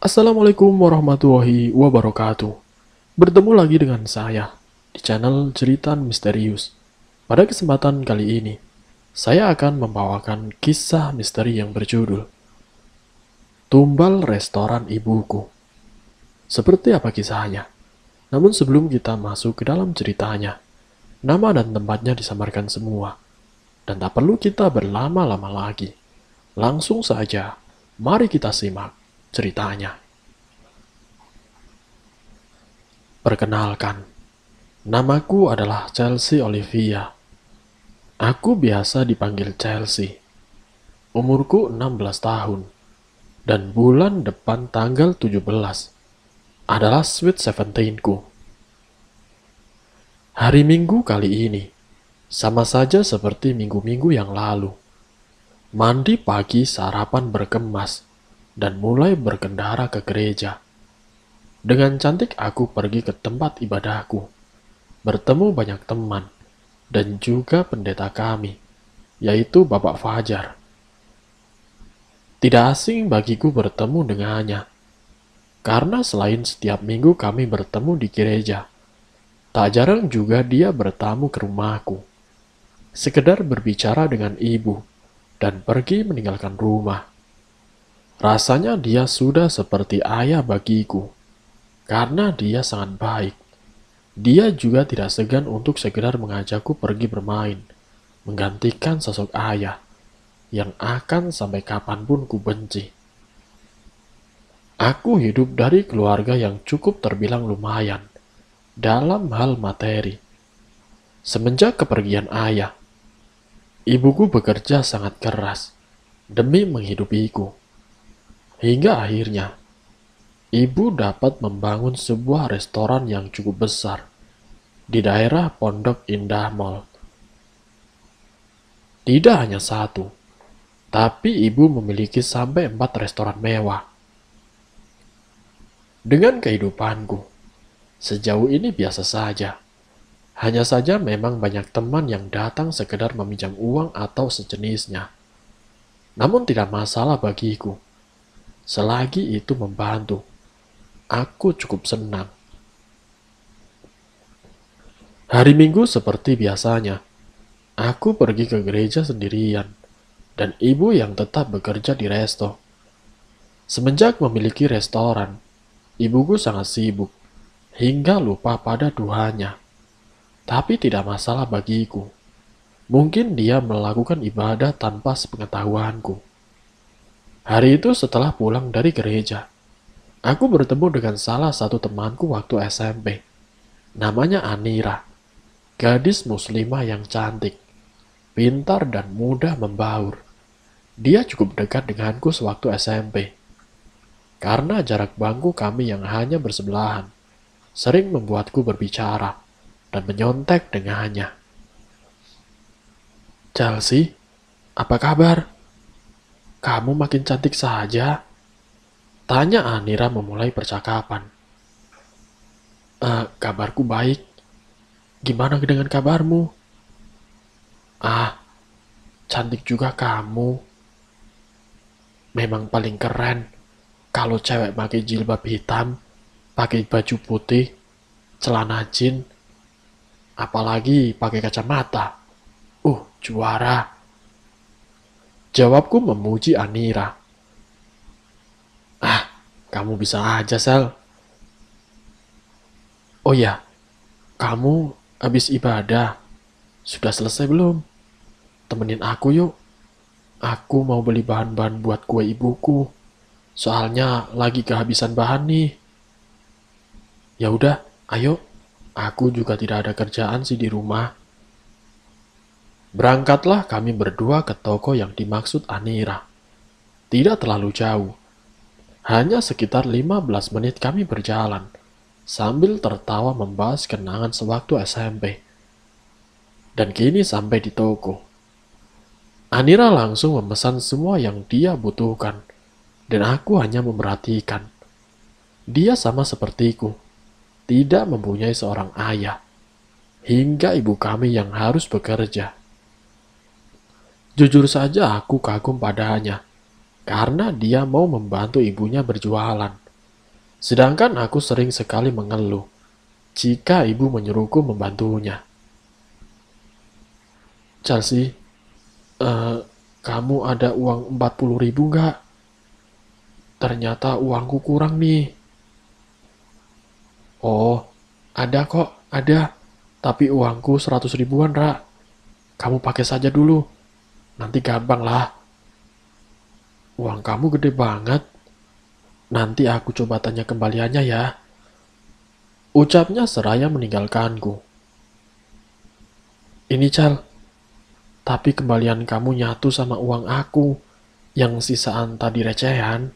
Assalamualaikum warahmatullahi wabarakatuh. Bertemu lagi dengan saya di channel Cerita Misterius. Pada kesempatan kali ini, saya akan membawakan kisah misteri yang berjudul Tumbal Restoran Ibuku. Seperti apa kisahnya? Namun sebelum kita masuk ke dalam ceritanya, nama dan tempatnya disamarkan semua. Dan tak perlu kita berlama-lama lagi. Langsung saja, mari kita simak ceritanya. Perkenalkan, namaku adalah Chelsea Olivia. Aku biasa dipanggil Chelsea. Umurku 16 tahun. Dan bulan depan tanggal 17 adalah Sweet Seventeen-ku. Hari Minggu kali ini, sama saja seperti minggu-minggu yang lalu. Mandi pagi, sarapan berkemas, dan mulai berkendara ke gereja. Dengan cantik aku pergi ke tempat ibadahku, bertemu banyak teman, dan juga pendeta kami, yaitu Bapak Fajar. Tidak asing bagiku bertemu dengannya, karena selain setiap minggu kami bertemu di gereja, tak jarang juga dia bertamu ke rumahku, sekedar berbicara dengan ibu, dan pergi meninggalkan rumah. Rasanya dia sudah seperti ayah bagiku, karena dia sangat baik. Dia juga tidak segan untuk sekedar mengajakku pergi bermain, menggantikan sosok ayah yang akan sampai kapanpun ku benci. Aku hidup dari keluarga yang cukup terbilang lumayan dalam hal materi. Semenjak kepergian ayah, ibuku bekerja sangat keras demi menghidupiku. Hingga akhirnya, ibu dapat membangun sebuah restoran yang cukup besar di daerah Pondok Indah Mall. Tidak hanya satu, tapi ibu memiliki sampai 4 restoran mewah. Dengan kehidupanku, sejauh ini biasa saja. Hanya saja memang banyak teman yang datang sekedar meminjam uang atau sejenisnya. Namun tidak masalah bagiku. Selagi itu membantu, aku cukup senang. Hari Minggu seperti biasanya, aku pergi ke gereja sendirian, dan ibu yang tetap bekerja di resto. Semenjak memiliki restoran, ibuku sangat sibuk, hingga lupa pada Tuhannya. Tapi tidak masalah bagiku. Mungkin dia melakukan ibadah tanpa sepengetahuanku. Hari itu setelah pulang dari gereja, aku bertemu dengan salah satu temanku waktu SMP. Namanya Anira, gadis muslimah yang cantik, pintar dan mudah membaur. Dia cukup dekat denganku sewaktu SMP. Karena jarak bangku kami yang hanya bersebelahan, sering membuatku berbicara dan menyontek dengannya. Chelsea, apa kabar? Kamu makin cantik saja. Tanya Anira memulai percakapan. Kabarku baik. Gimana dengan kabarmu? Ah, cantik juga kamu. Memang paling keren kalau cewek pakai jilbab hitam, pakai baju putih, celana jeans, apalagi pakai kacamata. Juara. Jawabku memuji Anira. Kamu bisa aja, Sel. Oh ya, kamu habis ibadah. Sudah selesai belum? Temenin aku yuk. Aku mau beli bahan-bahan buat kue ibuku. Soalnya lagi kehabisan bahan nih. Ya udah, ayo. Aku juga tidak ada kerjaan sih di rumah. Berangkatlah kami berdua ke toko yang dimaksud Anira. Tidak terlalu jauh. Hanya sekitar 15 menit kami berjalan, sambil tertawa membahas kenangan sewaktu SMP. Dan kini sampai di toko. Anira langsung memesan semua yang dia butuhkan, dan aku hanya memperhatikan. Dia sama sepertiku, tidak mempunyai seorang ayah, hingga ibu kami yang harus bekerja. Jujur saja aku kagum padanya, karena dia mau membantu ibunya berjualan. Sedangkan aku sering sekali mengeluh jika ibu menyuruhku membantunya. Chelsea, eh, kamu ada uang 40.000 nggak? Ternyata uangku kurang nih. Oh, ada kok, ada. Tapi uangku 100 ribuan, Ra. Kamu pakai saja dulu. Nanti gampang lah. Uang kamu gede banget. Nanti aku coba tanya kembaliannya ya. Ucapnya seraya meninggalkanku. Ini, Cal. Tapi kembalian kamu nyatu sama uang aku. Yang sisaan tadi recehan.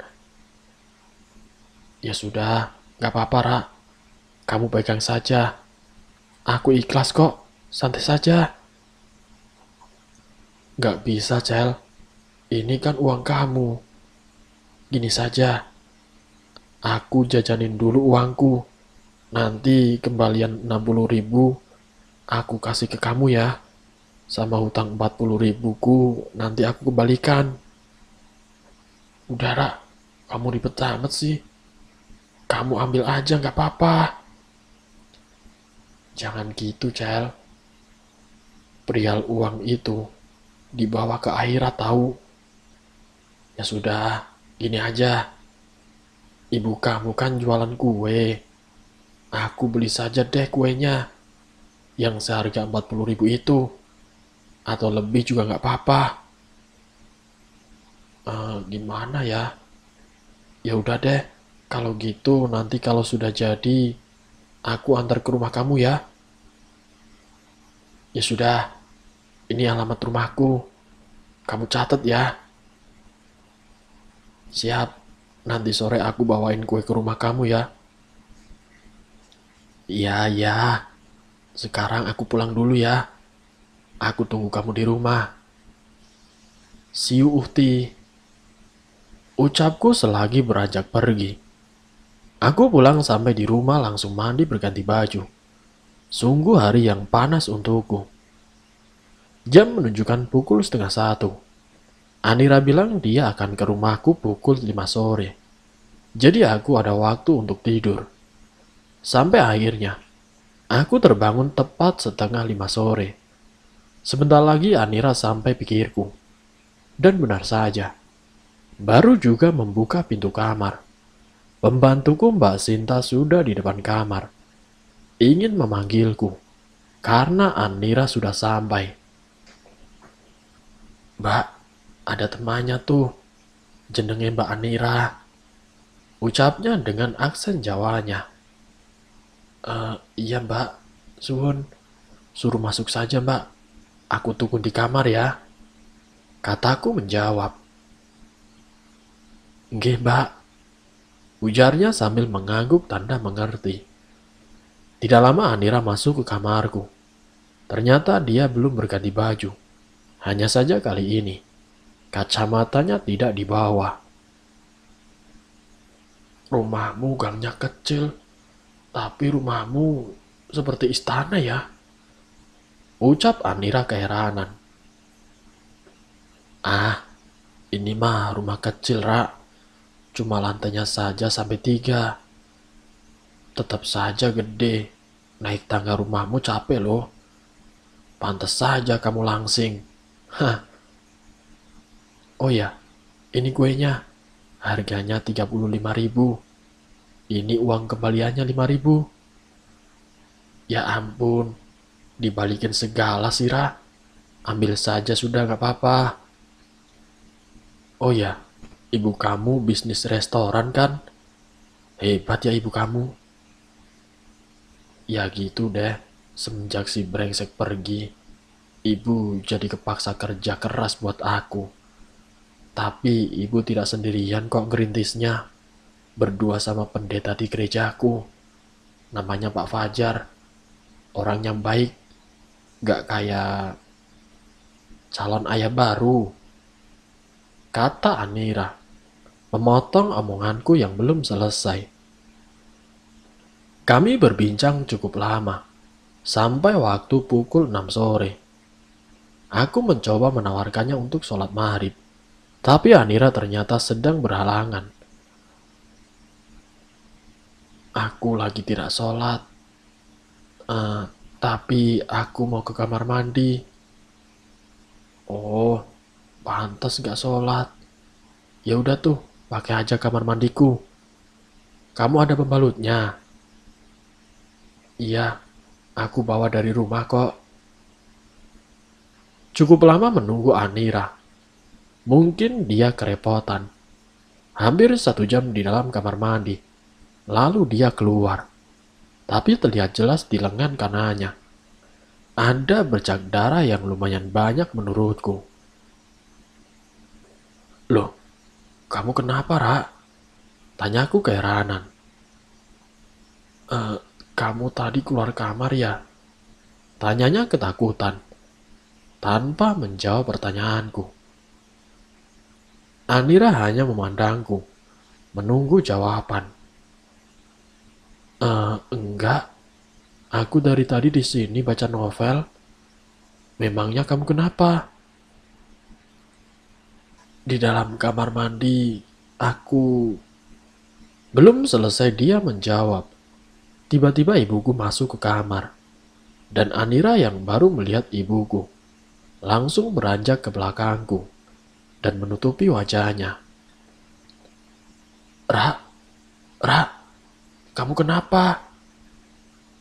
Ya sudah, gak apa-apa, Ra. Kamu pegang saja. Aku ikhlas kok. Santai saja. Gak bisa, Cel. Ini kan uang kamu. Gini saja. Aku jajanin dulu uangku. Nanti kembalian 60.000 aku kasih ke kamu ya. Sama hutang 40.000ku nanti aku kembalikan. Udah, Ra. Kamu ribet amat sih. Kamu ambil aja gak apa-apa. Jangan gitu, Cel. Perihal uang itu dibawa ke akhirat tahu. Ya sudah, gini aja. Ibu kamu kan jualan kue. Aku beli saja deh kuenya. Yang seharga 40.000 itu. Atau lebih juga gak apa-apa. Gimana ya? Ya udah deh. Kalau gitu nanti kalau sudah jadi, aku antar ke rumah kamu ya. Ya sudah, ini alamat rumahku. Kamu catat ya. Siap, nanti sore aku bawain kue ke rumah kamu ya. Iya, ya. Sekarang aku pulang dulu ya. Aku tunggu kamu di rumah. See you, Uhti. Ucapku selagi beranjak pergi. Aku pulang sampai di rumah langsung mandi berganti baju. Sungguh hari yang panas untukku. Jam menunjukkan pukul 12:30. Anira bilang dia akan ke rumahku pukul 5 sore. Jadi aku ada waktu untuk tidur. Sampai akhirnya, aku terbangun tepat 4:30 sore. Sebentar lagi Anira sampai pikirku. Dan benar saja, baru juga membuka pintu kamar. Pembantuku Mbak Sinta sudah di depan kamar. Ingin memanggilku, karena Anira sudah sampai. Mbak, ada temannya tuh. Jenenge Mbak Anira. Ucapnya dengan aksen Jawanya. Iya Mbak, suhun. Suruh masuk saja Mbak. Aku tunggu di kamar ya. Kataku menjawab. Nggih Mbak. Ujarnya sambil mengangguk tanda mengerti. Tidak lama Anira masuk ke kamarku. Ternyata dia belum berganti baju. Hanya saja kali ini, kacamatanya tidak dibawa. Rumahmu gangnya kecil, tapi rumahmu seperti istana ya. Ucap Anira keheranan. Ah, ini mah rumah kecil, Ra. Cuma lantainya saja sampai 3. Tetap saja gede. Naik tangga rumahmu capek loh. Pantas saja kamu langsing. Hah. Oh ya, ini kuenya. Harganya 35.000. Ini uang kembaliannya 5.000. Ya ampun, dibalikin segala sih, Ra. Ambil saja sudah gak apa-apa. Oh ya, ibu kamu bisnis restoran kan? Hebat ya ibu kamu. Ya gitu deh, semenjak si brengsek pergi, ibu jadi kepaksa kerja keras buat aku. Tapi ibu tidak sendirian kok ngerintisnya. Berdua sama pendeta di gerejaku. Namanya Pak Fajar. Orangnya baik. Gak kayak calon ayah baru. Kata Anira, memotong omonganku yang belum selesai. Kami berbincang cukup lama, sampai waktu pukul 6 sore. Aku mencoba menawarkannya untuk sholat maghrib, tapi Anira ternyata sedang berhalangan. Aku lagi tidak sholat. Eh, tapi aku mau ke kamar mandi. Oh, pantas gak sholat. Ya udah tuh, pakai aja kamar mandiku. Kamu ada pembalutnya? Iya, aku bawa dari rumah kok. Cukup lama menunggu Anira. Mungkin dia kerepotan. Hampir 1 jam di dalam kamar mandi. Lalu dia keluar. Tapi terlihat jelas di lengan kanannya. Ada bercak darah yang lumayan banyak menurutku. Loh, kamu kenapa, Ra? Tanyaku keheranan. "Eh, kamu tadi keluar kamar ya?" Tanyanya ketakutan, tanpa menjawab pertanyaanku. Anira hanya memandangku, menunggu jawaban. Enggak. Aku dari tadi di sini baca novel. Memangnya kamu kenapa?" "Di dalam kamar mandi, aku..." Belum selesai dia menjawab. Tiba-tiba ibuku masuk ke kamar. Dan Anira yang baru melihat ibuku langsung beranjak ke belakangku dan menutupi wajahnya. "Ra, Ra, kamu kenapa?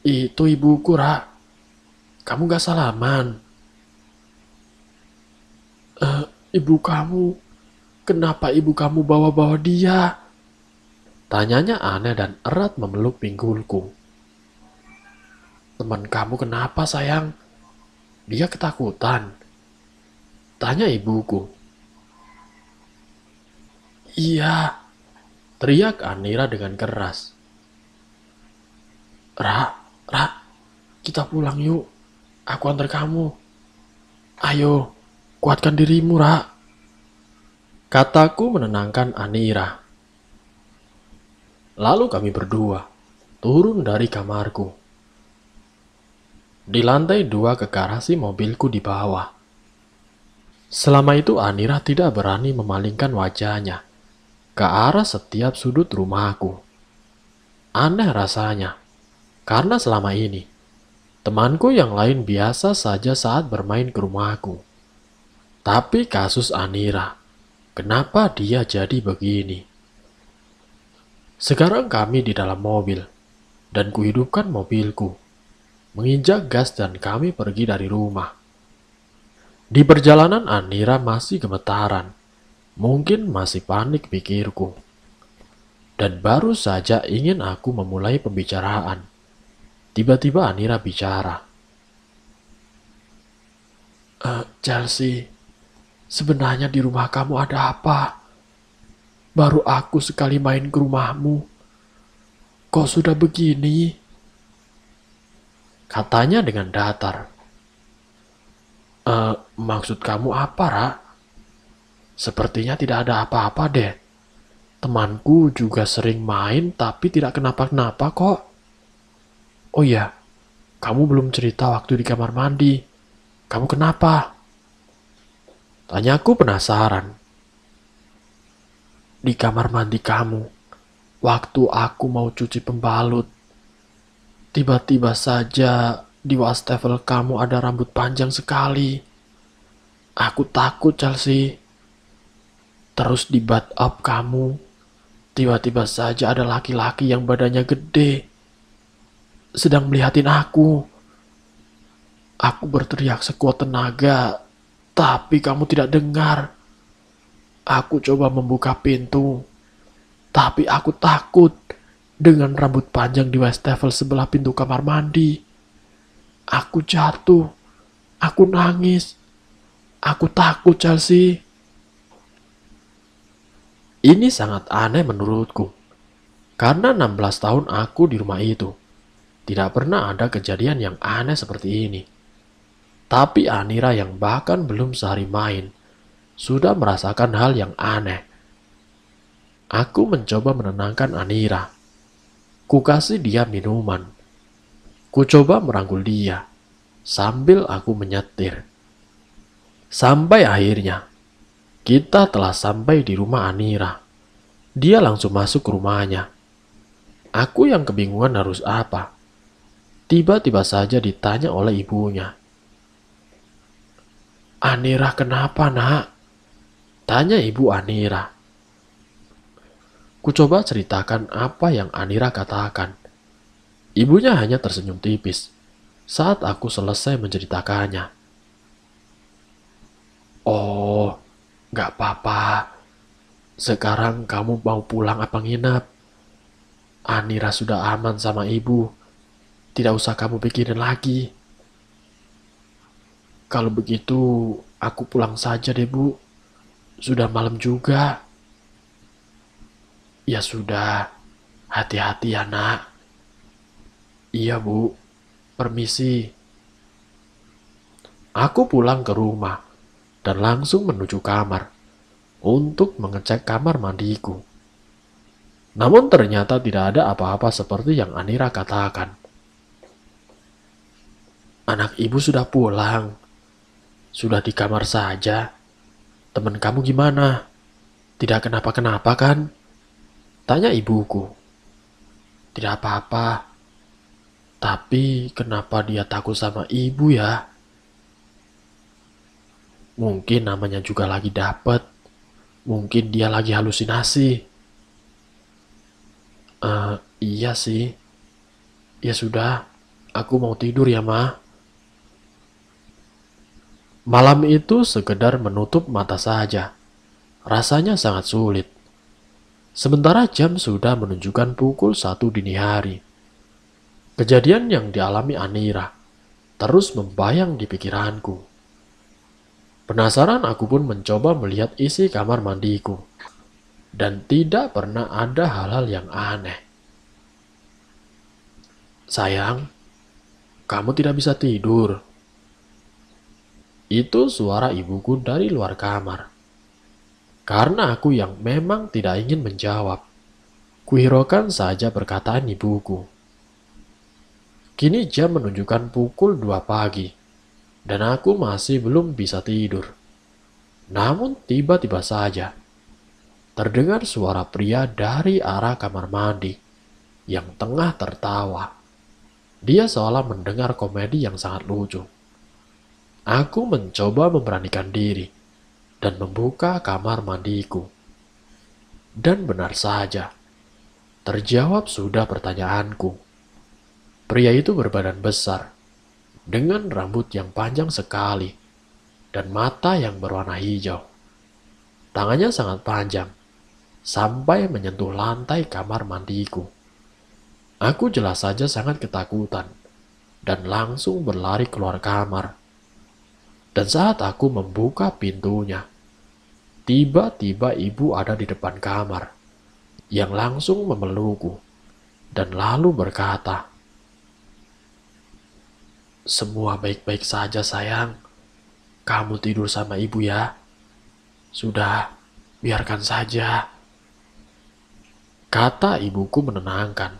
Itu ibuku, Ra. Kamu gak salaman." Ibu kamu, kenapa ibu kamu bawa-bawa dia?" Tanyanya aneh dan erat memeluk pinggulku. "Teman kamu kenapa, sayang? Dia ketakutan?" Tanya ibuku. "Iya," teriak Anira dengan keras. Ra, kita pulang yuk. Aku antar kamu. Ayo, kuatkan dirimu, Ra." Kataku menenangkan Anira. Lalu kami berdua turun dari kamarku. Di lantai 2 ke garasi mobilku di bawah. Selama itu Anira tidak berani memalingkan wajahnya ke arah setiap sudut rumahku. Aneh rasanya, karena selama ini temanku yang lain biasa saja saat bermain ke rumahku. Tapi kasus Anira, kenapa dia jadi begini? Sekarang kami di dalam mobil, dan kuhidupkan mobilku, menginjak gas dan kami pergi dari rumah. Di perjalanan Anira masih gemetaran, mungkin masih panik pikirku. Dan baru saja ingin aku memulai pembicaraan. Tiba-tiba Anira bicara. Chelsea, sebenarnya di rumah kamu ada apa? Baru aku sekali main ke rumahmu. Kok sudah begini?" Katanya dengan datar. Maksud kamu apa, Ra? Sepertinya tidak ada apa-apa deh. Temanku juga sering main tapi tidak kenapa-kenapa kok. Oh iya, kamu belum cerita waktu di kamar mandi. Kamu kenapa? Tanyaku penasaran. Di kamar mandi kamu, waktu aku mau cuci pembalut, tiba-tiba saja di wastafel kamu ada rambut panjang sekali. Aku takut, Chelsea. Terus di bathtub kamu, tiba-tiba saja ada laki-laki yang badannya gede, sedang melihatin aku. Aku berteriak sekuat tenaga, tapi kamu tidak dengar. Aku coba membuka pintu, tapi aku takut dengan rambut panjang di wastafel sebelah pintu kamar mandi. Aku jatuh, aku nangis, aku takut, Chelsea. Ini sangat aneh menurutku, karena 16 tahun aku di rumah itu. Tidak pernah ada kejadian yang aneh seperti ini. Tapi Anira yang bahkan belum sehari main, sudah merasakan hal yang aneh. Aku mencoba menenangkan Anira. Ku kasih dia minuman. Ku coba merangkul dia, sambil aku menyetir. Sampai akhirnya, kita telah sampai di rumah Anira. Dia langsung masuk ke rumahnya. Aku yang kebingungan harus apa. Tiba-tiba saja ditanya oleh ibunya. "Anira kenapa, nak?" tanya ibu Anira. Ku coba ceritakan apa yang Anira katakan. Ibunya hanya tersenyum tipis saat aku selesai menceritakannya. "Oh, gak apa-apa. Sekarang kamu mau pulang apa nginep? Anira sudah aman sama ibu. Tidak usah kamu pikirin lagi." "Kalau begitu, aku pulang saja deh, Bu. Sudah malam juga." "Ya sudah, hati-hati ya, nak." "Iya, Bu. Permisi." Aku pulang ke rumah dan langsung menuju kamar untuk mengecek kamar mandiku. Namun ternyata tidak ada apa-apa seperti yang Anira katakan. "Anak ibu sudah pulang. Sudah di kamar saja. Teman kamu gimana? Tidak kenapa-kenapa kan?" tanya ibuku. "Tidak apa-apa. Tapi kenapa dia takut sama ibu ya? Mungkin namanya juga lagi dapet. Mungkin dia lagi halusinasi." Iya sih. Ya sudah, aku mau tidur ya, Ma." Malam itu sekedar menutup mata saja. Rasanya sangat sulit. Sementara jam sudah menunjukkan pukul 1 dini hari. Kejadian yang dialami Anira terus membayang di pikiranku. Penasaran aku pun mencoba melihat isi kamar mandiku. Dan tidak pernah ada hal-hal yang aneh. "Sayang, kamu tidak bisa tidur." Itu suara ibuku dari luar kamar. Karena aku yang memang tidak ingin menjawab, kuhiraukan saja perkataan ibuku. Kini jam menunjukkan pukul 2 pagi, dan aku masih belum bisa tidur. Namun tiba-tiba saja, terdengar suara pria dari arah kamar mandi yang tengah tertawa. Dia seolah mendengar komedi yang sangat lucu. Aku mencoba memberanikan diri dan membuka kamar mandiku. Dan benar saja, terjawab sudah pertanyaanku. Pria itu berbadan besar, dengan rambut yang panjang sekali, dan mata yang berwarna hijau. Tangannya sangat panjang, sampai menyentuh lantai kamar mandiku. Aku jelas saja sangat ketakutan, dan langsung berlari keluar kamar. Dan saat aku membuka pintunya, tiba-tiba ibu ada di depan kamar, yang langsung memelukku, dan lalu berkata, "Semua baik-baik saja sayang. Kamu tidur sama ibu ya. Sudah, biarkan saja," kata ibuku menenangkan.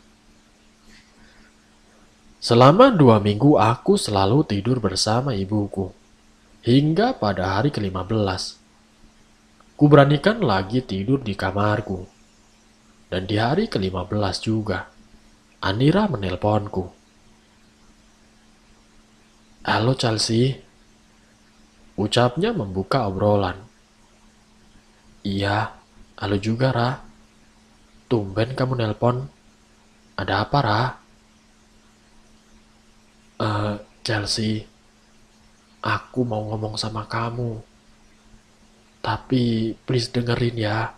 Selama 2 minggu aku selalu tidur bersama ibuku. Hingga pada hari ke-15, kuberanikan lagi tidur di kamarku. Dan di hari ke-15 juga, Anira menelponku. "Halo Chelsea," ucapnya membuka obrolan. "Iya, halo juga Ra. Tumben kamu nelpon. Ada apa Ra?" Chelsea, aku mau ngomong sama kamu. Tapi please dengerin ya.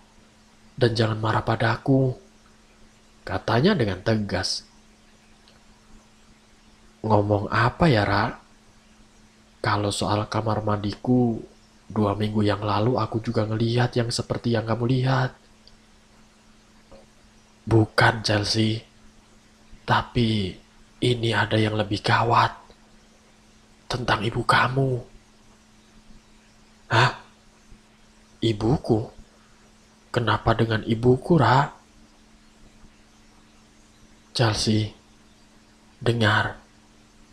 Dan jangan marah padaku," katanya dengan tegas. "Ngomong apa ya, Ra? Kalau soal kamar mandiku, 2 minggu yang lalu aku juga ngelihat yang seperti yang kamu lihat." "Bukan, Chelsea. Tapi ini ada yang lebih gawat. Tentang ibu kamu." "Hah? Ibuku? Kenapa dengan ibuku, Ra?" "Chelsea, dengar.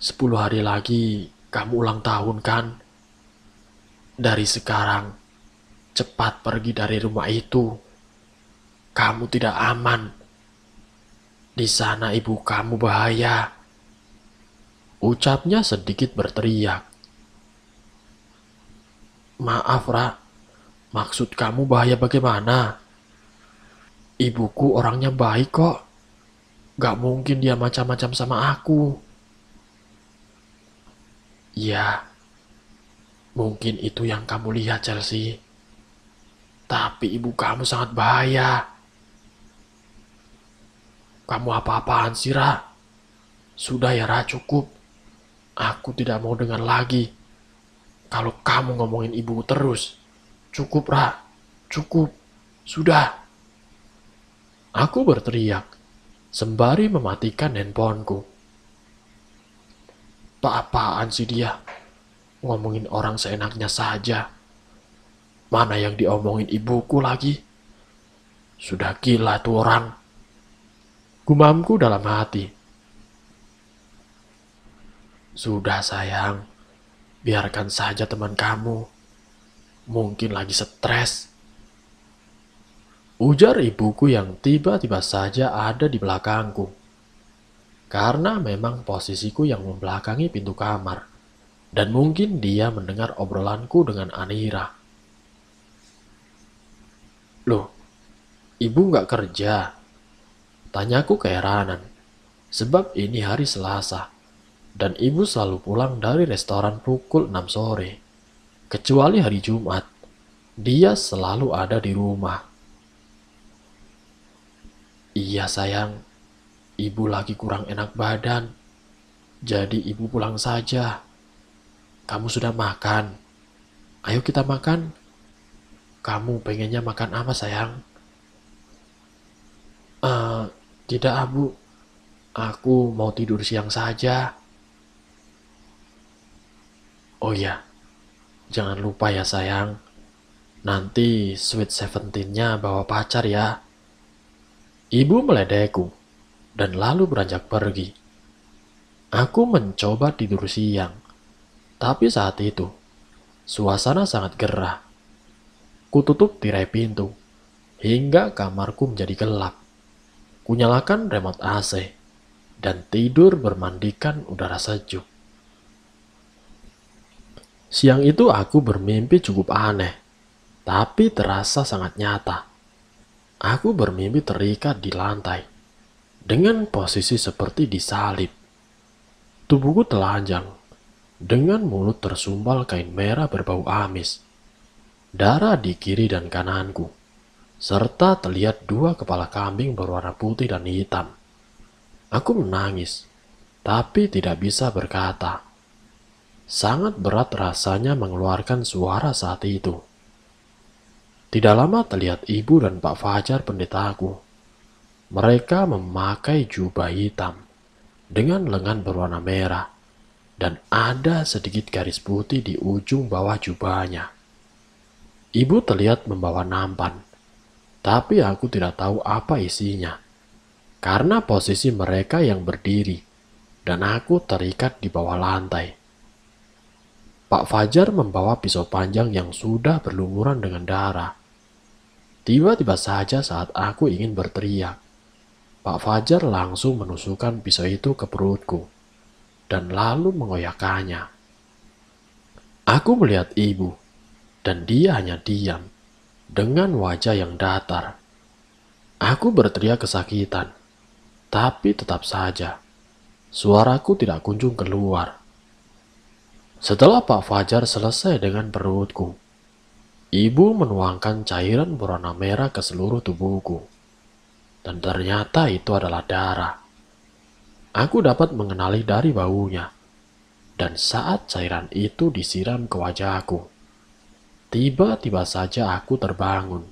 10 hari lagi kamu ulang tahun kan? Dari sekarang, cepat pergi dari rumah itu. Kamu tidak aman." Di sana ibu kamu bahaya. Ucapnya sedikit berteriak. Maaf, Ra. Maksud kamu bahaya bagaimana? Ibuku orangnya baik kok. Gak mungkin dia macam-macam sama aku. Ya, mungkin itu yang kamu lihat, Chelsea. Tapi ibu kamu sangat bahaya. Kamu apa-apaan sih, Ra? Sudah ya, Ra, cukup. Aku tidak mau dengar lagi. Kalau kamu ngomongin ibu terus. Cukup, Ra. Cukup. Sudah. Aku berteriak, sembari mematikan handphoneku. Apa-apaan sih dia? Ngomongin orang seenaknya saja. Mana yang diomongin ibuku lagi? Sudah gila tuh orang. Gumamku dalam hati. Sudah sayang, biarkan saja teman kamu. Mungkin lagi stres. Ujar ibuku yang tiba-tiba saja ada di belakangku. Karena memang posisiku yang membelakangi pintu kamar. Dan mungkin dia mendengar obrolanku dengan Anira. Loh, ibu nggak kerja? Tanyaku keheranan. Sebab ini hari Selasa. Dan ibu selalu pulang dari restoran pukul 6 sore. Kecuali hari Jumat. Dia selalu ada di rumah. Iya sayang, ibu lagi kurang enak badan. Jadi ibu pulang saja. Kamu sudah makan? Ayo kita makan. Kamu pengennya makan apa sayang? Tidak abu. Aku mau tidur siang saja. Oh ya, jangan lupa ya sayang. Nanti Sweet Seventeen-nya bawa pacar ya. Ibu meledekku dan lalu beranjak pergi. Aku mencoba tidur siang. Tapi saat itu, suasana sangat gerah. Kututup tirai pintu, hingga kamarku menjadi gelap. Kunyalakan remote AC, dan tidur bermandikan udara sejuk. Siang itu aku bermimpi cukup aneh, tapi terasa sangat nyata. Aku bermimpi terikat di lantai, dengan posisi seperti disalib. Tubuhku telanjang, dengan mulut tersumpal kain merah berbau amis. Darah di kiri dan kananku, serta terlihat dua kepala kambing berwarna putih dan hitam. Aku menangis, tapi tidak bisa berkata. Sangat berat rasanya mengeluarkan suara saat itu. Tidak lama terlihat ibu dan Pak Fajar pendetaku. Mereka memakai jubah hitam dengan lengan berwarna merah dan ada sedikit garis putih di ujung bawah jubahnya. Ibu terlihat membawa nampan, tapi aku tidak tahu apa isinya. Karena posisi mereka yang berdiri dan aku terikat di bawah lantai. Pak Fajar membawa pisau panjang yang sudah berlumuran dengan darah. Tiba-tiba saja saat aku ingin berteriak, Pak Fajar langsung menusukkan pisau itu ke perutku dan lalu mengoyakkannya. Aku melihat ibu dan dia hanya diam dengan wajah yang datar. Aku berteriak kesakitan, tapi tetap saja suaraku tidak kunjung keluar. Setelah Pak Fajar selesai dengan perutku, ibu menuangkan cairan berwarna merah ke seluruh tubuhku. Dan ternyata itu adalah darah. Aku dapat mengenali dari baunya. Dan saat cairan itu disiram ke wajahku, tiba-tiba saja aku terbangun.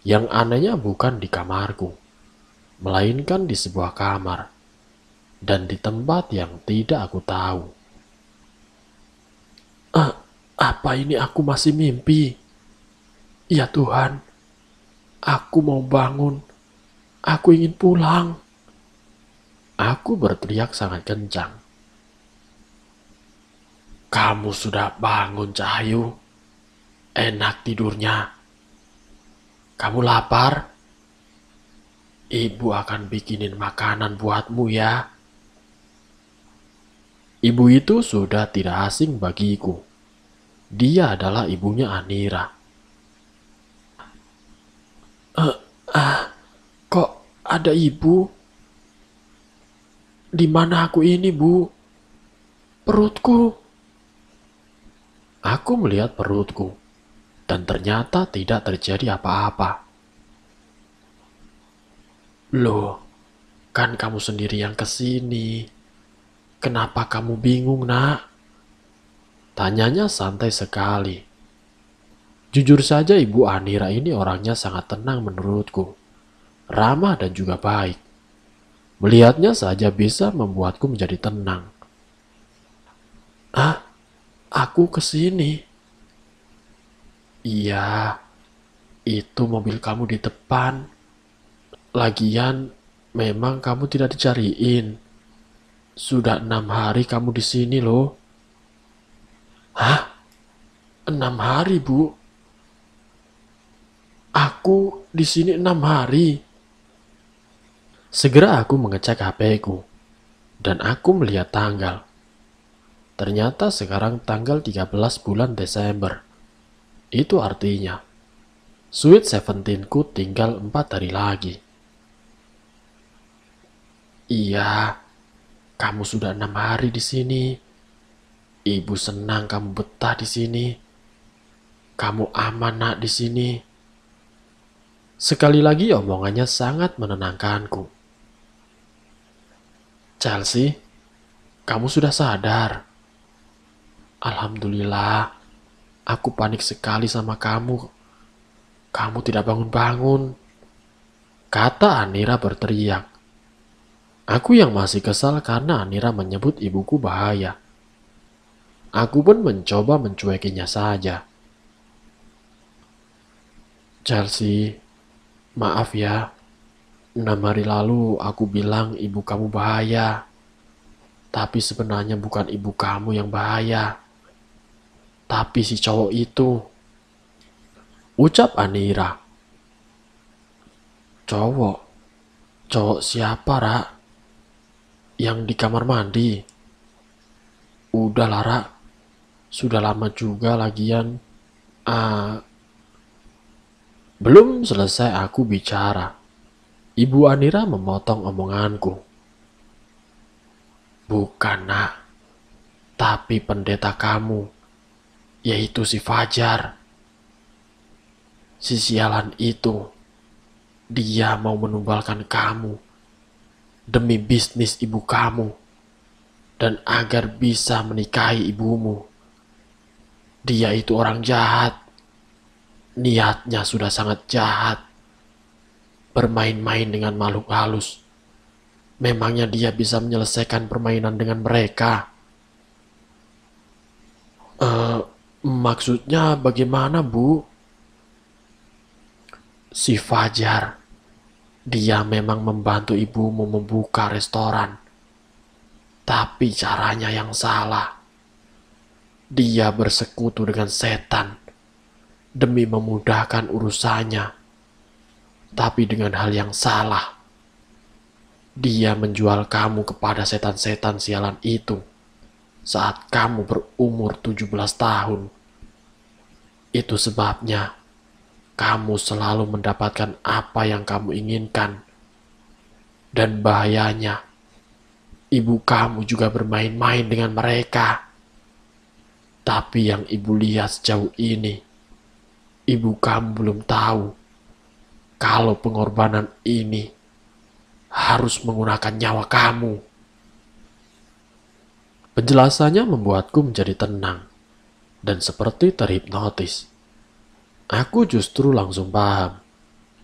Yang anehnya bukan di kamarku, melainkan di sebuah kamar. Dan di tempat yang tidak aku tahu. Apa ini aku masih mimpi? Ya Tuhan, aku mau bangun. Aku ingin pulang. Aku berteriak sangat kencang. Kamu sudah bangun, Cahayu. Enak tidurnya. Kamu lapar? Ibu akan bikinin makanan buatmu ya. Ibu itu sudah tidak asing bagiku. Dia adalah ibunya Anira. Kok ada ibu? Di mana aku ini, Bu? Perutku. Aku melihat perutku, dan ternyata tidak terjadi apa-apa. Loh, kan kamu sendiri yang kesini. Kenapa kamu bingung, Nak? Tanyanya santai sekali. Jujur saja Ibu Anira ini orangnya sangat tenang menurutku. Ramah dan juga baik. Melihatnya saja bisa membuatku menjadi tenang. Ah, aku kesini. Iya, itu mobil kamu di depan. Lagian, memang kamu tidak dicariin. Sudah 6 hari kamu di sini loh. Hah? 6 hari, Bu? Aku di sini 6 hari. Segera aku mengecek HP-ku, dan aku melihat tanggal. Ternyata sekarang tanggal 13 bulan Desember. Itu artinya, Sweet Seventeen-ku tinggal 4 hari lagi. Iya, kamu sudah 6 hari di sini. Ibu senang kamu betah di sini. Kamu aman, Nak, di sini. Sekali lagi omongannya sangat menenangkanku. Chelsea, kamu sudah sadar. Alhamdulillah, aku panik sekali sama kamu. Kamu tidak bangun-bangun, kata Anira berteriak. Aku yang masih kesal karena Anira menyebut ibuku bahaya. Aku pun mencoba mencuekinya saja. Chelsea, maaf ya. 6 hari lalu aku bilang ibu kamu bahaya. Tapi sebenarnya bukan ibu kamu yang bahaya. Tapi si cowok itu. Ucap Anira. Cowok? Cowok siapa, Ra? Yang di kamar mandi? Udah lah, Ra. Sudah lama juga lagian. Belum selesai aku bicara. Ibu Anira memotong omonganku. Bukan, Nak. Tapi pendeta kamu, yaitu si Fajar. Si sialan itu, dia mau menumbalkan kamu demi bisnis ibu kamu dan agar bisa menikahi ibumu. Dia itu orang jahat. Niatnya sudah sangat jahat. Bermain-main dengan makhluk halus. Memangnya dia bisa menyelesaikan permainan dengan mereka? Maksudnya bagaimana, Bu? Si Fajar, dia memang membantu ibumu membuka restoran. Tapi caranya yang salah. Dia bersekutu dengan setan demi memudahkan urusannya. Tapi dengan hal yang salah. Dia menjual kamu kepada setan-setan sialan itu saat kamu berumur 17 tahun. Itu sebabnya kamu selalu mendapatkan apa yang kamu inginkan. Dan bahayanya, ibu kamu juga bermain-main dengan mereka. Tapi yang ibu lihat sejauh ini, ibu kamu belum tahu kalau pengorbanan ini harus menggunakan nyawa kamu. Penjelasannya membuatku menjadi tenang dan seperti terhipnotis. Aku justru langsung paham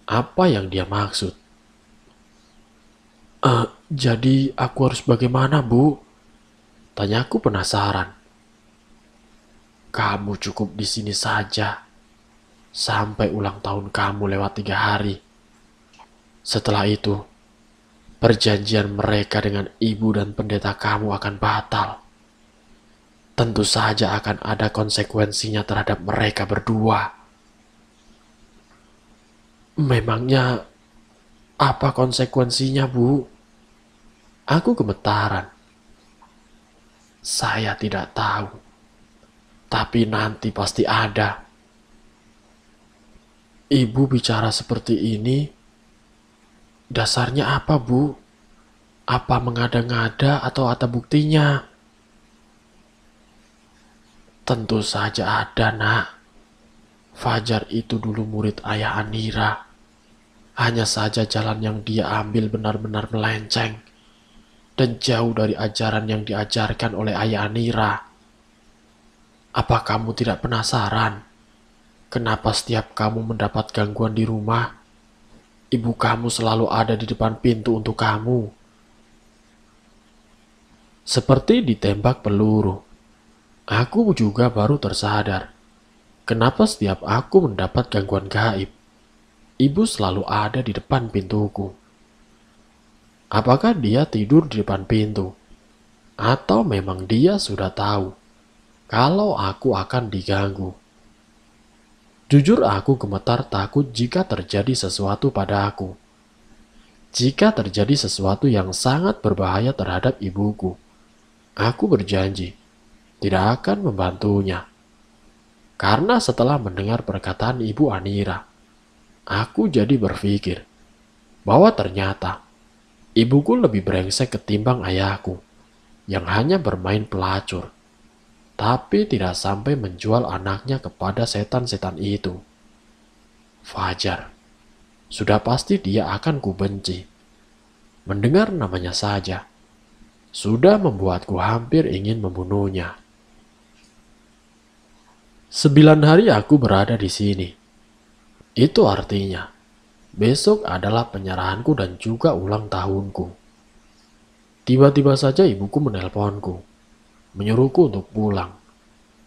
apa yang dia maksud. Jadi aku harus bagaimana, Bu? Tanyaku penasaran. Kamu cukup di sini saja sampai ulang tahun kamu lewat 3 hari. Setelah itu, perjanjian mereka dengan ibu dan pendeta kamu akan batal. Tentu saja akan ada konsekuensinya terhadap mereka berdua. Apa konsekuensinya, Bu? Aku gemetaran. Saya tidak tahu, tapi nanti pasti ada. Ibu bicara seperti ini, dasarnya apa, Bu? Apa mengada-ngada atau ada buktinya? Tentu saja ada, Nak. Fajar itu dulu murid ayah Anira. Hanya saja jalan yang dia ambil benar-benar melenceng dan jauh dari ajaran yang diajarkan oleh ayah Anira. Apa kamu tidak penasaran? Kenapa setiap kamu mendapat gangguan di rumah, ibu kamu selalu ada di depan pintu untuk kamu? Seperti ditembak peluru, aku juga baru tersadar. Kenapa setiap aku mendapat gangguan gaib, ibu selalu ada di depan pintuku? Apakah dia tidur di depan pintu? Atau memang dia sudah tahu kalau aku akan diganggu? Jujur aku gemetar takut jika terjadi sesuatu pada aku. Jika terjadi sesuatu yang sangat berbahaya terhadap ibuku, aku berjanji tidak akan membantunya. Karena setelah mendengar perkataan Ibu Anira, aku jadi berpikir bahwa ternyata ibuku lebih brengsek ketimbang ayahku yang hanya bermain pelacur, tapi tidak sampai menjual anaknya kepada setan-setan itu. Fajar, sudah pasti dia akan kubenci. Mendengar namanya saja, sudah membuatku hampir ingin membunuhnya. 9 hari aku berada di sini. Itu artinya, besok adalah penyerahanku dan juga ulang tahunku. Tiba-tiba saja ibuku menelponku, menyuruhku untuk pulang.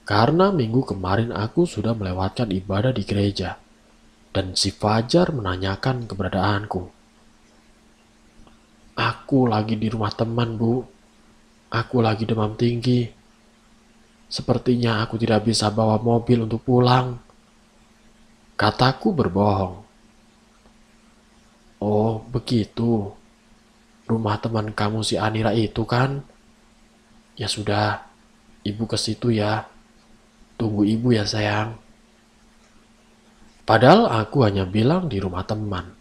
Karena minggu kemarin aku sudah melewatkan ibadah di gereja, dan si Fajar menanyakan keberadaanku. Aku lagi di rumah teman, Bu. Aku lagi demam tinggi. Sepertinya aku tidak bisa bawa mobil untuk pulang. Kataku berbohong. Oh, begitu. Rumah teman kamu si Anira itu kan? Ya sudah, ibu ke situ ya. Tunggu ibu ya sayang. Padahal aku hanya bilang di rumah teman,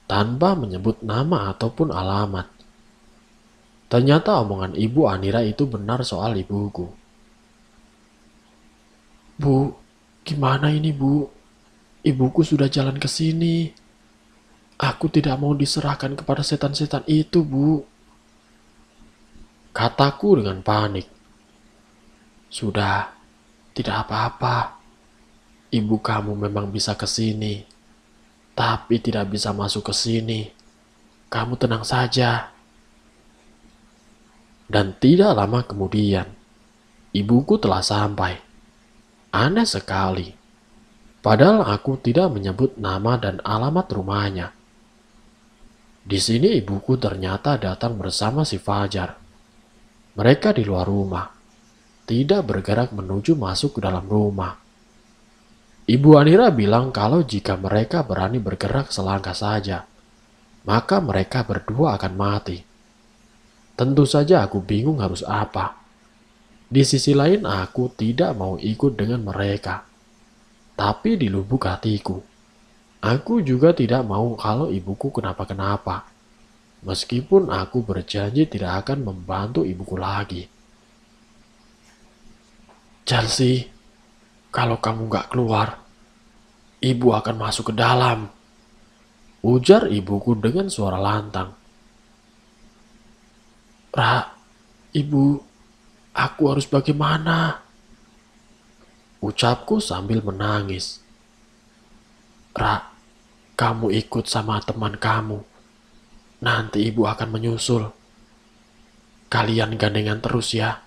tanpa menyebut nama ataupun alamat. Ternyata omongan ibu Anira itu benar soal ibuku. Bu, gimana ini bu? Ibuku sudah jalan ke sini. Aku tidak mau diserahkan kepada setan-setan itu, Bu. Kataku dengan panik. Sudah, tidak apa-apa. Ibu kamu memang bisa ke sini, tapi tidak bisa masuk ke sini. Kamu tenang saja. Dan tidak lama kemudian, ibuku telah sampai. Aneh sekali. Padahal aku tidak menyebut nama dan alamat rumahnya. Di sini ibuku ternyata datang bersama si Fajar. Mereka di luar rumah, tidak bergerak menuju masuk ke dalam rumah. Ibu Anira bilang kalau jika mereka berani bergerak selangkah saja, maka mereka berdua akan mati. Tentu saja aku bingung harus apa. Di sisi lain aku tidak mau ikut dengan mereka. Tapi di lubuk hatiku, aku juga tidak mau kalau ibuku kenapa-kenapa. Meskipun aku berjanji tidak akan membantu ibuku lagi. Chelsea, kalau kamu gak keluar, ibu akan masuk ke dalam. Ujar ibuku dengan suara lantang. Ra, ibu, aku harus bagaimana? Ucapku sambil menangis. Ra, kamu ikut sama teman kamu. Nanti ibu akan menyusul. Kalian gandengan terus ya.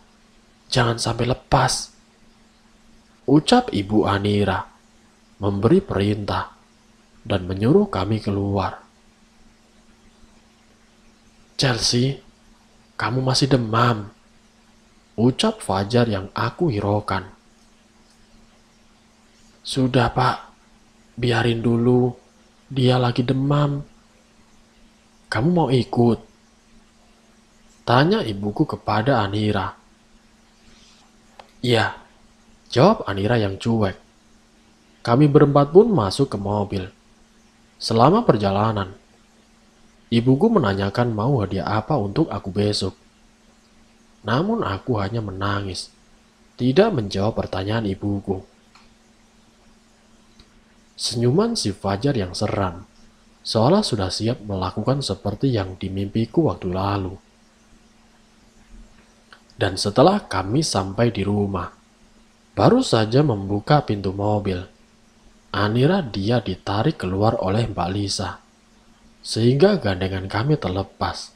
Jangan sampai lepas. Ucap Ibu Anira, memberi perintah, dan menyuruh kami keluar. Chelsea, kamu masih demam. Ucap Fajar yang aku hiraukan. Sudah pak, biarin dulu. Dia lagi demam. Kamu mau ikut? Tanya ibuku kepada Anira. Iya, jawab Anira yang cuek. Kami berempat pun masuk ke mobil. Selama perjalanan, ibuku menanyakan mau hadiah apa untuk aku besok. Namun aku hanya menangis, tidak menjawab pertanyaan ibuku. Senyuman si Fajar yang seram, seolah sudah siap melakukan seperti yang dimimpiku waktu lalu. Dan setelah kami sampai di rumah, baru saja membuka pintu mobil, Anira dia ditarik keluar oleh Mbak Lisa, sehingga gandengan kami terlepas.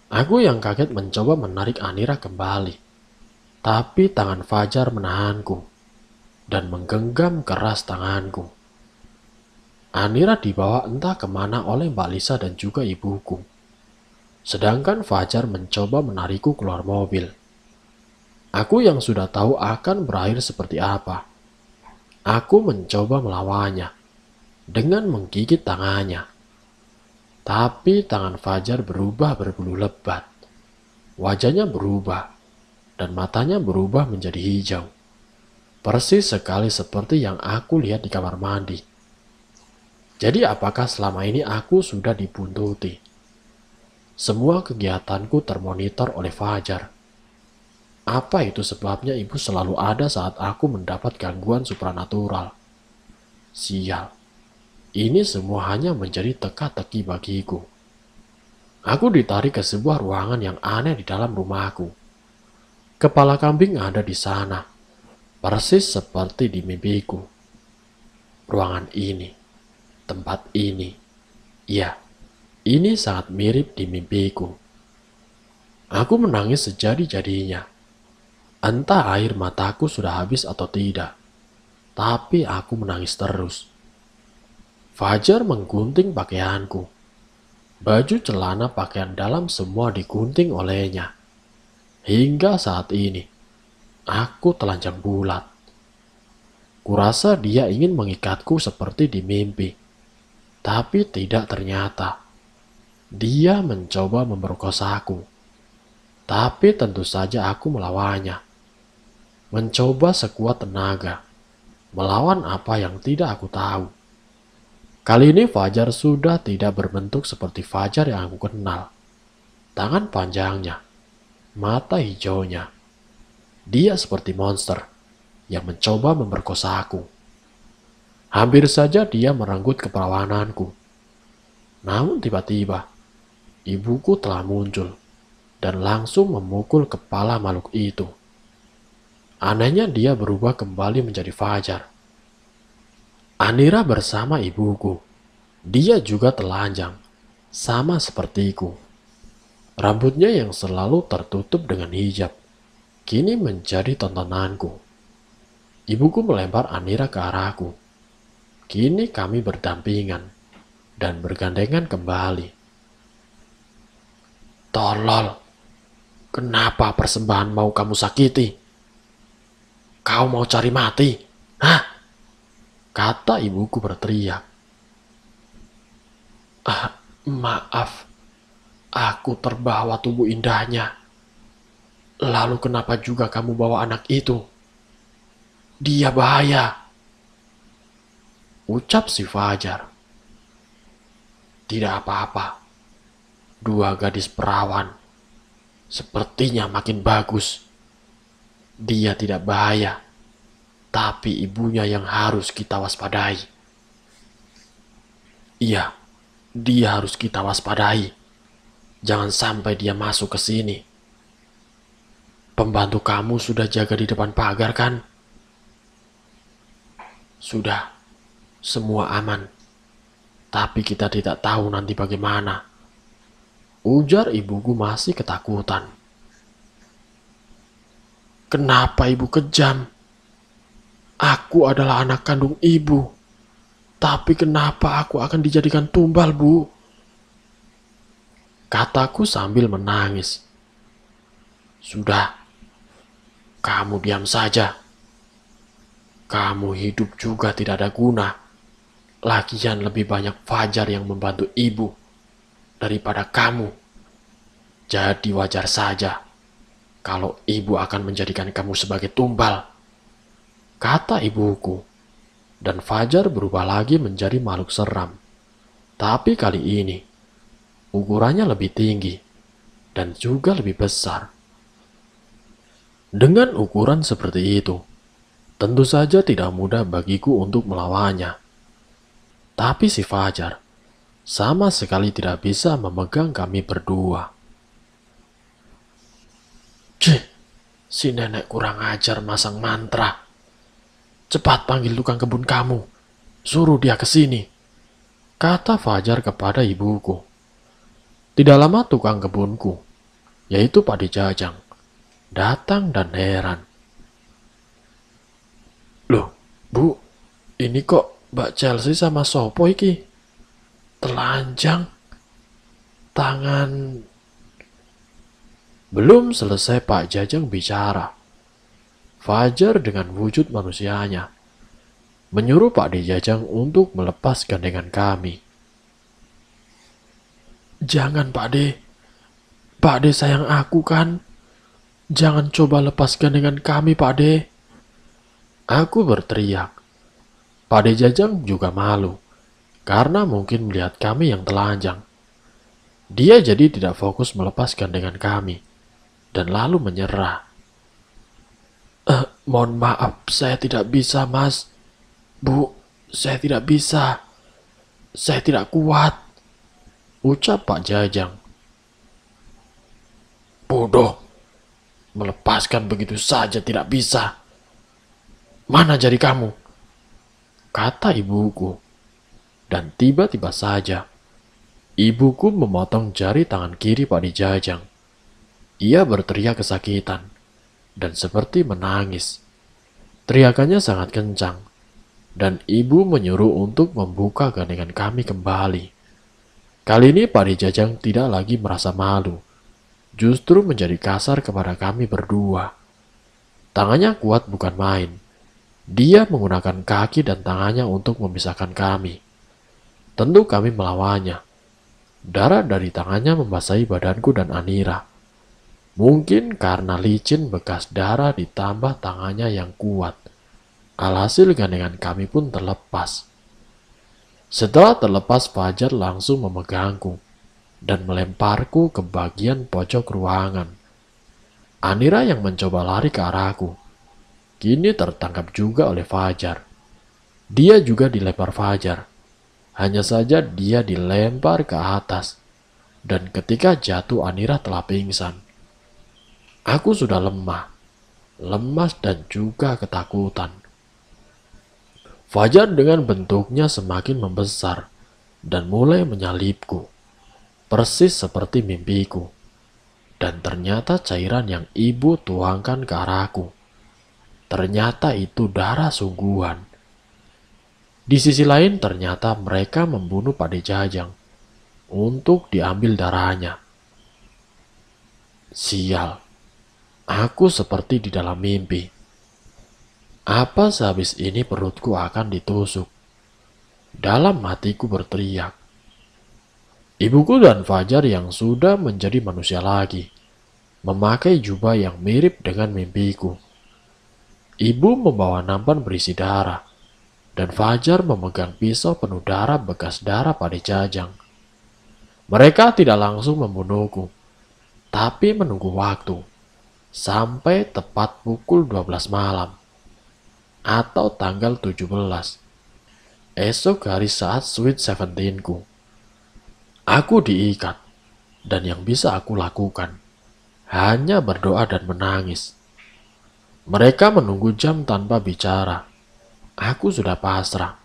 Aku yang kaget mencoba menarik Anira kembali, tapi tangan Fajar menahanku dan menggenggam keras tanganku. Anira dibawa entah kemana oleh Mbak Lisa dan juga ibuku. Sedangkan Fajar mencoba menarikku keluar mobil. Aku yang sudah tahu akan berakhir seperti apa. Aku mencoba melawannya dengan menggigit tangannya. Tapi tangan Fajar berubah berbulu lebat. Wajahnya berubah dan matanya berubah menjadi hijau. Persis sekali seperti yang aku lihat di kamar mandi. Jadi apakah selama ini aku sudah dibuntuti? Semua kegiatanku termonitor oleh Fajar. Apa itu sebabnya ibu selalu ada saat aku mendapat gangguan supranatural? Sial, ini semua hanya menjadi teka-teki bagiku. Aku ditarik ke sebuah ruangan yang aneh di dalam rumahku. Kepala kambing ada di sana, persis seperti di mimpiku. Ruangan ini, tempat ini, ya, ini sangat mirip di mimpiku. Aku menangis sejadi-jadinya. Entah air mataku sudah habis atau tidak, tapi aku menangis terus. Fajar menggunting pakaianku. Baju, celana, pakaian dalam semua digunting olehnya. Hingga saat ini, aku telanjang bulat. Kurasa dia ingin mengikatku seperti di mimpi, tapi tidak ternyata. Dia mencoba memerkosaku, tapi tentu saja aku melawannya. Mencoba sekuat tenaga, melawan apa yang tidak aku tahu. Kali ini Fajar sudah tidak berbentuk seperti Fajar yang aku kenal. Tangan panjangnya, mata hijaunya. Dia seperti monster yang mencoba memerkosa aku. Hampir saja dia merenggut keperawananku. Namun tiba-tiba, ibuku telah muncul dan langsung memukul kepala makhluk itu. Anehnya dia berubah kembali menjadi Fajar. Anira bersama ibuku. Dia juga telanjang, sama sepertiku. Rambutnya yang selalu tertutup dengan hijab, kini menjadi tontonanku. Ibuku melempar Anira ke arahku. Kini kami berdampingan dan bergandengan kembali. Tolol, kenapa persembahan mau kamu sakiti? Kau mau cari mati? Hah? Kata ibuku berteriak. Maaf, aku terbawa tubuh indahnya. Lalu kenapa juga kamu bawa anak itu? Dia bahaya, ucap si Fajar. Tidak apa-apa, dua gadis perawan. Sepertinya makin bagus. Dia tidak bahaya, tapi ibunya yang harus kita waspadai. Iya, dia harus kita waspadai. Jangan sampai dia masuk ke sini. Pembantu kamu sudah jaga di depan pagar kan? Sudah, semua aman. Tapi kita tidak tahu nanti bagaimana. Ujar ibuku masih ketakutan. Kenapa ibu kejam? Aku adalah anak kandung ibu. Tapi kenapa aku akan dijadikan tumbal, Bu? Kataku sambil menangis. Sudah, kamu diam saja. Kamu hidup juga tidak ada guna. Lagian lebih banyak Fajar yang membantu ibu. daripada kamu. Jadi wajar saja kalau ibu akan menjadikan kamu sebagai tumbal, kata ibuku. Dan Fajar berubah lagi menjadi makhluk seram. Tapi kali ini, ukurannya lebih tinggi dan juga lebih besar. Dengan ukuran seperti itu, tentu saja tidak mudah bagiku untuk melawannya. Tapi si Fajar sama sekali tidak bisa memegang kami berdua. Cih, si nenek kurang ajar masang mantra. Cepat panggil tukang kebun kamu. Suruh dia ke sini, kata Fajar kepada ibuku. Tidak lama tukang kebunku, yaitu Pak Jajang, datang dan heran. Loh, Bu, ini kok Mbak Chelsea sama Sopo iki? Telanjang, tangan... Belum selesai Pak Jajang bicara, Fajar dengan wujud manusianya menyuruh Pak Jajang untuk melepas gandengan kami. Jangan Pak De sayang aku kan. Jangan coba lepaskan dengan kami Pak De. Aku berteriak. Pak Jajang juga malu karena mungkin melihat kami yang telanjang. Dia jadi tidak fokus melepaskan dengan kami dan lalu menyerah. Mohon maaf, saya tidak bisa mas. Bu, saya tidak bisa. Saya tidak kuat, ucap Pak Jajang. Bodoh, melepaskan begitu saja tidak bisa. Mana jari kamu? Kata ibuku. Dan tiba-tiba saja, ibuku memotong jari tangan kiri Pak Jajang. Ia berteriak kesakitan dan seperti menangis. Teriakannya sangat kencang, dan ibu menyuruh untuk membuka gandengan kami kembali. Kali ini Pak Jajang tidak lagi merasa malu, justru menjadi kasar kepada kami berdua. Tangannya kuat bukan main. Dia menggunakan kaki dan tangannya untuk memisahkan kami. Tentu kami melawannya. Darah dari tangannya membasahi badanku dan Anira. Mungkin karena licin bekas darah ditambah tangannya yang kuat. Alhasil gandengan kami pun terlepas. Setelah terlepas, Fajar langsung memegangku dan melemparku ke bagian pojok ruangan. Anira yang mencoba lari ke arahku, kini tertangkap juga oleh Fajar. Dia juga dilempar Fajar. Hanya saja dia dilempar ke atas. Dan ketika jatuh Anira telah pingsan. Aku sudah lemah, lemas dan juga ketakutan. Fajar dengan bentuknya semakin membesar dan mulai menyalipku, persis seperti mimpiku. Dan ternyata cairan yang ibu tuangkan ke arahku, ternyata itu darah sungguhan. Di sisi lain ternyata mereka membunuh Pak Jajang untuk diambil darahnya. Sial, aku seperti di dalam mimpi. Apa sehabis ini perutku akan ditusuk? Dalam hatiku berteriak. Ibuku dan Fajar yang sudah menjadi manusia lagi, memakai jubah yang mirip dengan mimpiku. Ibu membawa nampan berisi darah, dan Fajar memegang pisau penuh darah bekas darah Pak Jajang. Mereka tidak langsung membunuhku, tapi menunggu waktu, sampai tepat pukul 12 malam. Atau tanggal 17, esok hari saat Sweet 17-ku. Aku diikat, dan yang bisa aku lakukan hanya berdoa dan menangis. Mereka menunggu jam tanpa bicara. Aku sudah pasrah.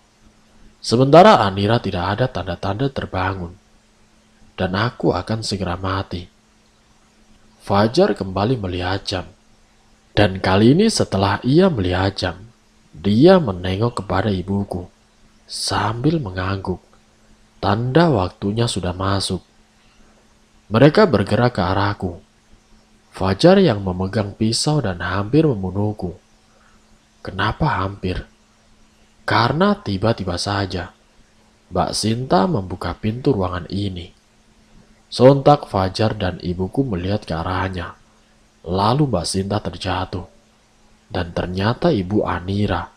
Sementara Anira tidak ada tanda-tanda terbangun, dan aku akan segera mati. Fajar kembali melihat jam, dan kali ini setelah ia melihat jam, dia menengok kepada ibuku sambil mengangguk. Tanda waktunya sudah masuk. Mereka bergerak ke arahku. Fajar yang memegang pisau dan hampir membunuhku. Kenapa hampir? Karena tiba-tiba saja Mbak Sinta membuka pintu ruangan ini. Sontak Fajar dan ibuku melihat ke arahnya. Lalu Mbak Sinta terjatuh. Dan ternyata Ibu Anira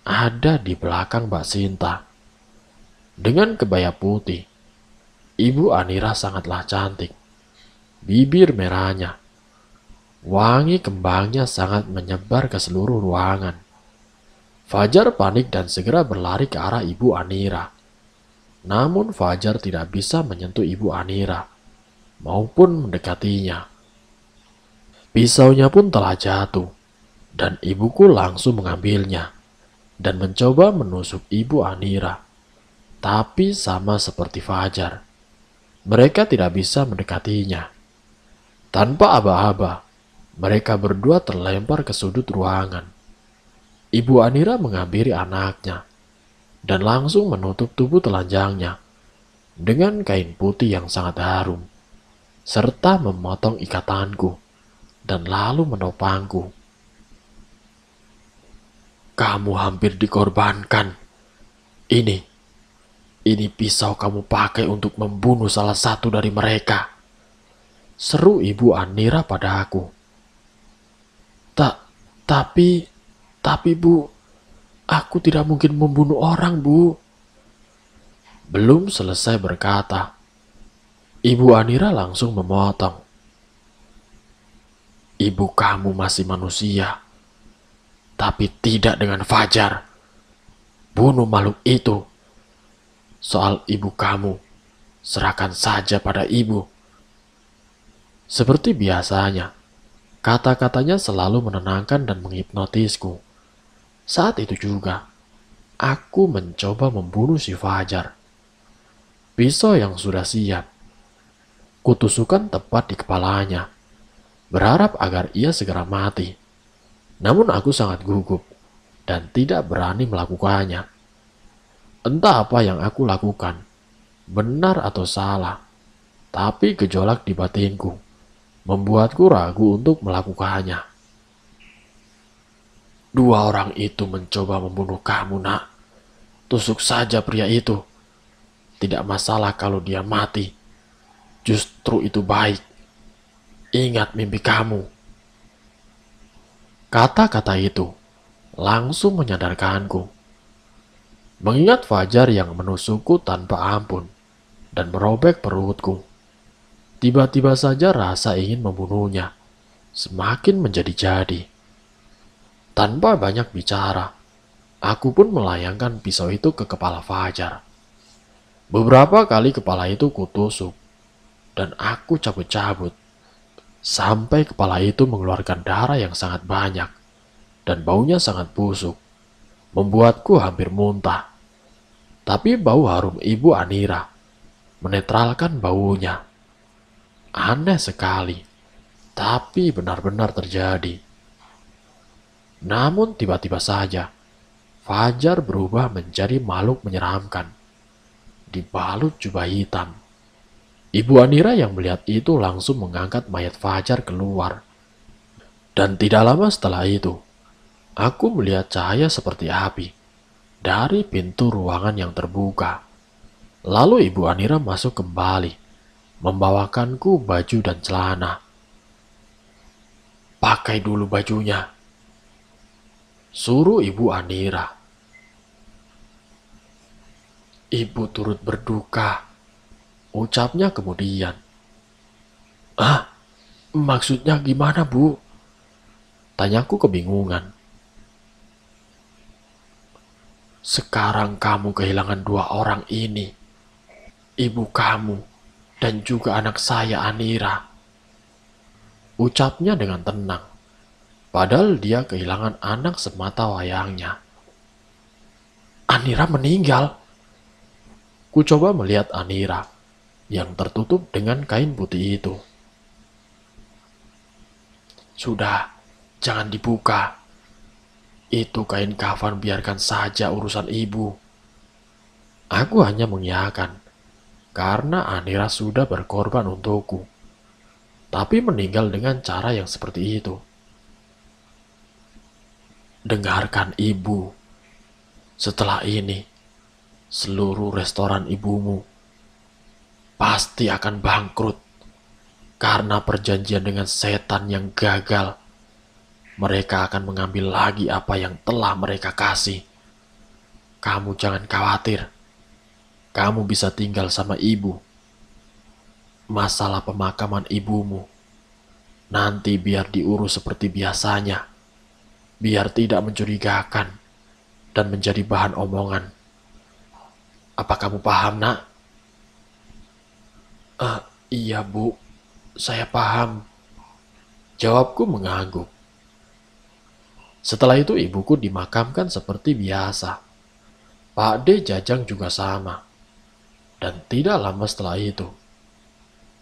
ada di belakang Mbak Sinta. Dengan kebaya putih, Ibu Anira sangatlah cantik. Bibir merahnya, wangi kembangnya sangat menyebar ke seluruh ruangan. Fajar panik dan segera berlari ke arah Ibu Anira. Namun Fajar tidak bisa menyentuh Ibu Anira maupun mendekatinya. Pisaunya pun telah jatuh dan ibuku langsung mengambilnya dan mencoba menusuk Ibu Anira. Tapi sama seperti Fajar, mereka tidak bisa mendekatinya. Tanpa aba-aba, mereka berdua terlempar ke sudut ruangan. Ibu Anira menghampiri anaknya dan langsung menutup tubuh telanjangnya dengan kain putih yang sangat harum, serta memotong ikatanku dan lalu menopangku. Kamu hampir dikorbankan. Ini pisau kamu pakai untuk membunuh salah satu dari mereka. Seru Ibu Anira pada aku. Tapi Bu, aku tidak mungkin membunuh orang, Bu. Belum selesai berkata, Ibu Anira langsung memotong. Ibu kamu masih manusia, tapi tidak dengan Fajar. Bunuh makhluk itu. Soal ibu kamu, serahkan saja pada ibu. Seperti biasanya, kata-katanya selalu menenangkan dan menghipnotisku. Saat itu juga, aku mencoba membunuh si Fajar. Pisau yang sudah siap, kutusukkan tepat di kepalanya, berharap agar ia segera mati. Namun aku sangat gugup dan tidak berani melakukannya. Entah apa yang aku lakukan, benar atau salah, tapi gejolak di batinku membuatku ragu untuk melakukannya. Dua orang itu mencoba membunuh kamu, Nak. Tusuk saja pria itu. Tidak masalah kalau dia mati. Justru itu baik. Ingat mimpi kamu. Kata-kata itu langsung menyadarkanku. Mengingat Fajar yang menusukku tanpa ampun dan merobek perutku. Tiba-tiba saja rasa ingin membunuhnya semakin menjadi-jadi. Tanpa banyak bicara, aku pun melayangkan pisau itu ke kepala Fajar. Beberapa kali kepala itu kutusuk dan aku cabut-cabut sampai kepala itu mengeluarkan darah yang sangat banyak dan baunya sangat busuk, membuatku hampir muntah. Tapi bau harum Ibu Anira menetralkan baunya. Aneh sekali, tapi benar-benar terjadi. Namun tiba-tiba saja, Fajar berubah menjadi makhluk menyeramkan, dibalut jubah hitam. Ibu Anira yang melihat itu langsung mengangkat mayat Fajar keluar. Dan tidak lama setelah itu, aku melihat cahaya seperti api dari pintu ruangan yang terbuka. Lalu Ibu Anira masuk kembali, membawakanku baju dan celana. Pakai dulu bajunya, suruh Ibu Anira. Ibu turut berduka, ucapnya kemudian. Ah, maksudnya gimana, Bu? Tanyaku kebingungan. Sekarang kamu kehilangan dua orang ini, ibu kamu dan juga anak saya Anira. Ucapnya dengan tenang, padahal dia kehilangan anak semata wayangnya. Anira meninggal. Ku coba melihat Anira yang tertutup dengan kain putih itu. Sudah, jangan dibuka. Itu kain kafan, biarkan saja urusan ibu. Aku hanya mengiyakan, karena Anira sudah berkorban untukku. Tapi meninggal dengan cara yang seperti itu. Dengarkan ibu. Setelah ini, seluruh restoran ibumu pasti akan bangkrut karena perjanjian dengan setan yang gagal. Mereka akan mengambil lagi apa yang telah mereka kasih. Kamu jangan khawatir. Kamu bisa tinggal sama ibu. Masalah pemakaman ibumu nanti biar diurus seperti biasanya. Biar tidak mencurigakan dan menjadi bahan omongan. Apa kamu paham, nak? Iya, Bu. Saya paham. Jawabku mengangguk. Setelah itu ibuku dimakamkan seperti biasa. Pak D Jajang juga sama. Dan tidak lama setelah itu,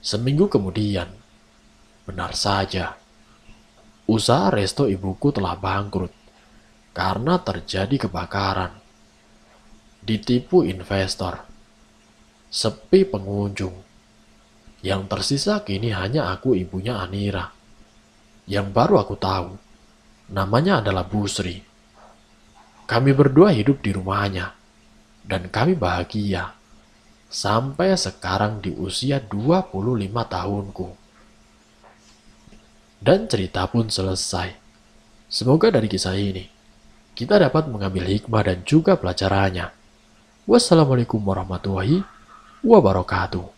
seminggu kemudian, benar saja, usaha resto ibuku telah bangkrut karena terjadi kebakaran. Ditipu investor, sepi pengunjung. Yang tersisa kini hanya aku, ibunya Anira. Yang baru aku tahu, namanya adalah Busri. Kami berdua hidup di rumahnya, dan kami bahagia. Sampai sekarang di usia 25 tahunku. Dan cerita pun selesai. Semoga dari kisah ini, kita dapat mengambil hikmah dan juga pelajarannya. Wassalamualaikum warahmatullahi wabarakatuh.